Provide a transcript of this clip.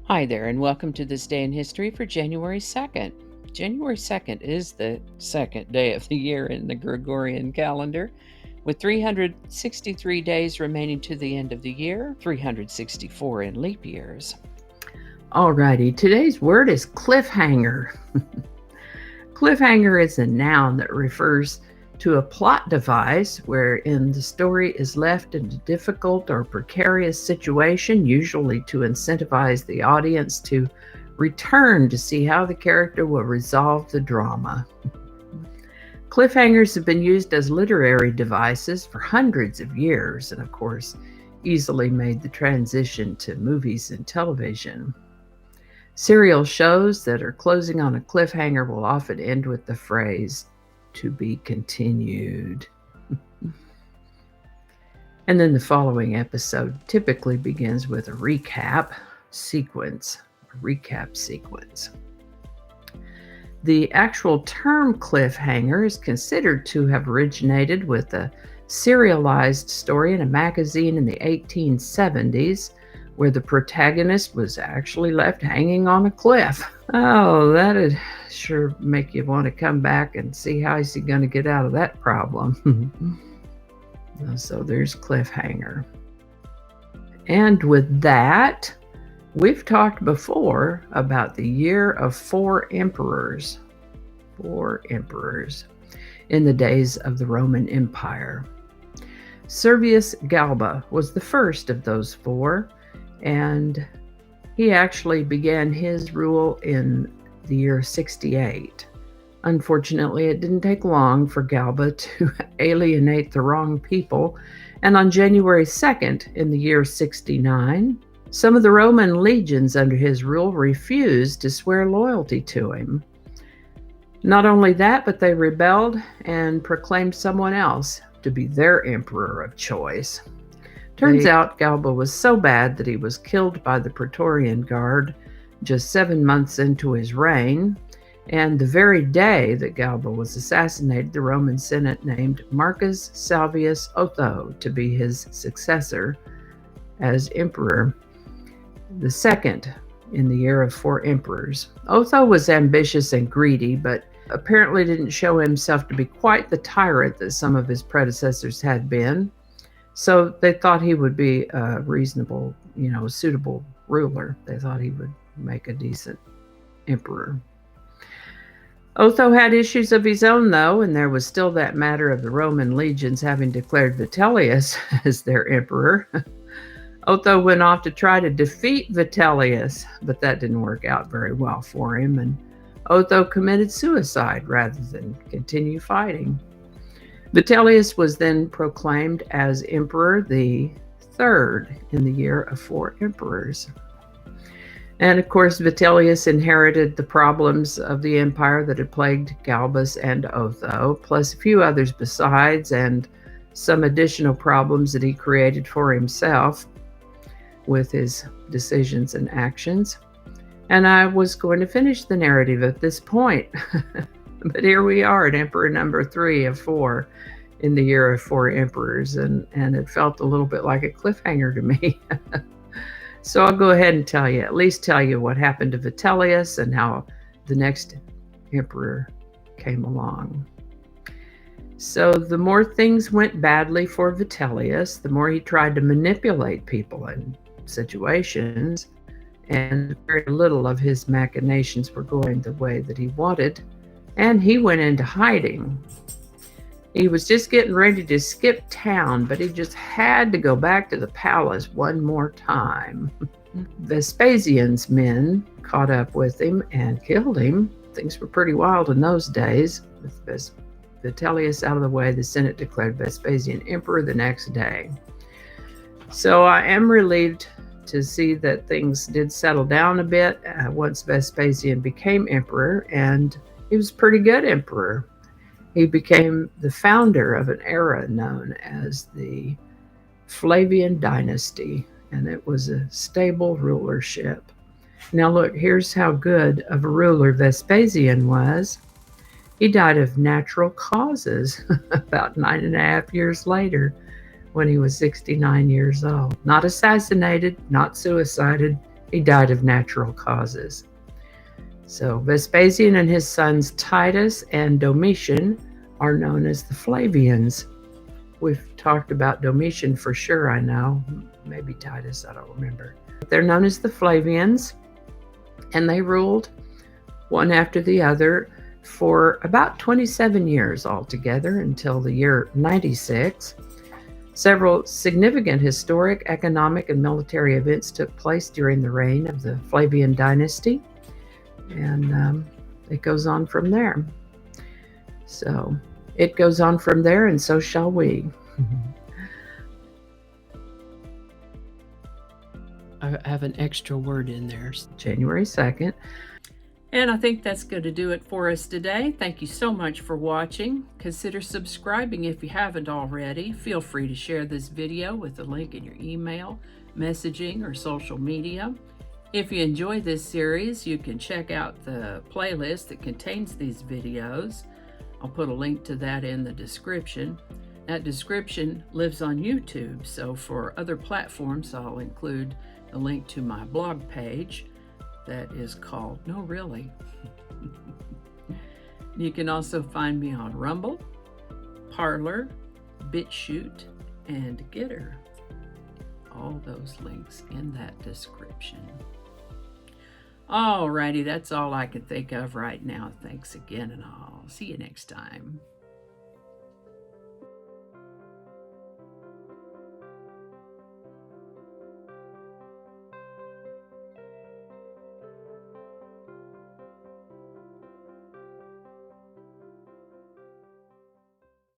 Hi there, and welcome to this day in history for January 2nd. January 2nd is the second day of the year in the Gregorian calendar, with 363 days remaining to the end of the year, 364 in leap years. Alrighty, today's word is cliffhanger. Cliffhanger is a noun that refers to a plot device wherein the story is left in a difficult or precarious situation, usually to incentivize the audience to return to see how the character will resolve the drama. Cliffhangers have been used as literary devices for hundreds of years and, of course, easily made the transition to movies and television. Serial shows that are closing on a cliffhanger will often end with the phrase, "to be continued." And then the following episode typically begins with a recap sequence. The actual term cliffhanger is considered to have originated with a serialized story in a magazine in the 1870s where the protagonist was actually left hanging on a cliff. Oh, that'd sure make you want to come back and see how is he going to get out of that problem. So there's cliffhanger. And with that, we've talked before about the year of four emperors in the days of the Roman Empire. Servius Galba was the first of those four, and he actually began his rule in the year 68. Unfortunately, it didn't take long for Galba to alienate the wrong people, and on January 2nd in the year 69, some of the Roman legions under his rule refused to swear loyalty to him. Not only that, but they rebelled and proclaimed someone else to be their emperor of choice. Turns out Galba was so bad that he was killed by the Praetorian Guard just 7 months into his reign, and the very day that Galba was assassinated, the Roman Senate named Marcus Salvius Otho to be his successor as emperor, the second in the year of four emperors. Otho was ambitious and greedy, but apparently didn't show himself to be quite the tyrant that some of his predecessors had been. So they thought he would be a reasonable, suitable ruler. They thought he would make a decent emperor. Otho had issues of his own, though, and there was still that matter of the Roman legions having declared Vitellius as their emperor. Otho went off to try to defeat Vitellius, but that didn't work out very well for him, and Otho committed suicide rather than continue fighting. Vitellius was then proclaimed as emperor, the third in the year of four emperors. And of course, Vitellius inherited the problems of the empire that had plagued Galbas and Otho, plus a few others besides, and some additional problems that he created for himself with his decisions and actions. And I was going to finish the narrative at this point. But here we are at Emperor number 3 of 4 in the year of 4 emperors, and it felt a little bit like a cliffhanger to me. So I'll go ahead and at least tell you what happened to Vitellius and how the next emperor came along. So the more things went badly for Vitellius, the more he tried to manipulate people and situations, and very little of his machinations were going the way that he wanted, and he went into hiding. He was just getting ready to skip town, but he just had to go back to the palace one more time. Vespasian's men caught up with him and killed him. Things were pretty wild in those days. With Vitellius out of the way, the Senate declared Vespasian emperor the next day. So I am relieved to see that things did settle down a bit once Vespasian became emperor, and he was a pretty good emperor. He became the founder of an era known as the Flavian dynasty, and it was a stable rulership. Now look, here's how good of a ruler Vespasian was. He died of natural causes about 9.5 years later when he was 69 years old. Not assassinated, not suicided. He died of natural causes. So Vespasian and his sons Titus and Domitian are known as the Flavians. We've talked about Domitian for sure, I know. Maybe Titus, I don't remember. They're known as the Flavians, and they ruled one after the other for about 27 years altogether until the year 96. Several significant historic, economic, and military events took place during the reign of the Flavian dynasty, and it goes on from there. So it goes on from there, and so shall we. I have an extra word in there. January 2nd. And I think that's going to do it for us today. Thank you so much for watching. Consider subscribing if you haven't already. Feel free to share this video with the link in your email, messaging, or social media. If you enjoy this series, you can check out the playlist that contains these videos. I'll put a link to that in the description. That description lives on YouTube, so for other platforms, I'll include a link to my blog page that is called No Really. You can also find me on Rumble, Parler, BitChute, and Getter. All those links in that description. Alrighty, that's all I can think of right now. Thanks again, and I'll see you next time.